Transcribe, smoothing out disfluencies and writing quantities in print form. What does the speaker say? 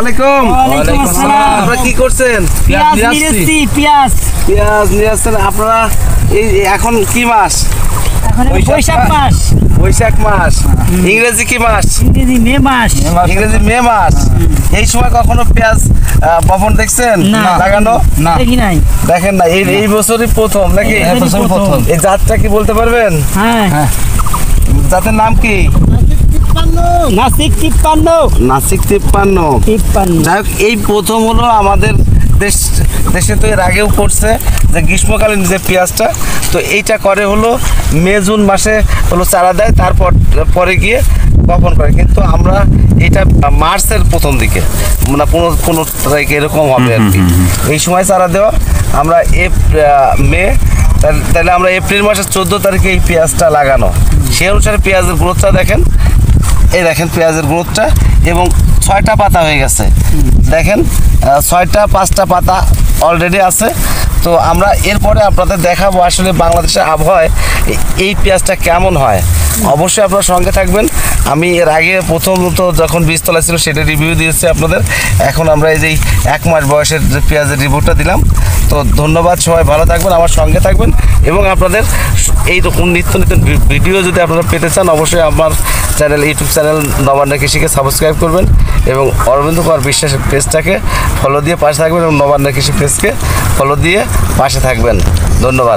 আপনারা কি করছেন? পেঁয়াজ নিয়ে আসছেন আপনারা। এই এখন কি মাস? বৈশাখ মাস। ইংরেজি কি মাস? ইংরেজি মে মাস। এই সময় কখনো পেঁয়াজ বপন দেখছেন লাগানো? দেখেন না, এই বছরই প্রথম নাকি? এই জাতটা কি বলতে পারবেন? জাতের নাম কি? নাসিক 53। যাই হোক, এই প্রথম হলো আমাদের দেশে তো এর আগেও করছে যে গ্রীষ্মকালীন যে পেঁয়াজটা, তো এইটা করে হলো মে জুন মাসে হলো চারা দেয়, তারপর পরে গিয়ে বপন করে। কিন্তু আমরা এটা মার্চের প্রথম দিকে, মানে 15 তারিখ এরকম হবে আর কি, এই সময় চারা দেওয়া। আমরা মে, তাহলে আমরা এপ্রিল মাসের 14 তারিখে এই পেঁয়াজটা লাগানো। সেই অনুসারে পেঁয়াজের গ্রোথটা দেখেন, এই দেখেন পেঁয়াজের গ্রোথটা, এবং 6টা পাতা হয়ে গেছে। দেখেন 5টা পাতা অলরেডি আছে। তো আমরা এরপরে আপনাদের দেখাবো আসলে বাংলাদেশের আবহাওয়ায় এই পেঁয়াজটা কেমন হয়। অবশ্যই আপনারা সঙ্গে থাকবেন। আমি এর আগে প্রথমত যখন বীজতলা ছিল সেটা রিভিউ দিয়েছি আপনাদের। এখন আমরা এই যে 1 মাস বয়সের যে পেঁয়াজের রিভিউটা দিলাম। তো ধন্যবাদ, সবাই ভালো থাকবেন, আমার সঙ্গে থাকবেন, এবং আপনাদের এইরকম নিত্য ভিডিও যদি আপনারা পেতে চান অবশ্যই আমার ইউটিউব চ্যানেল নবান্ন কৃষিকে সাবস্ক্রাইব করবেন, এবং অরবিন্দ কুমার বিশ্বাসের পেজটাকে ফলো দিয়ে পাশে থাকবেন, এবং নবান্ন কৃষি পেজকে ফলো দিয়ে পাশে থাকবেন। ধন্যবাদ।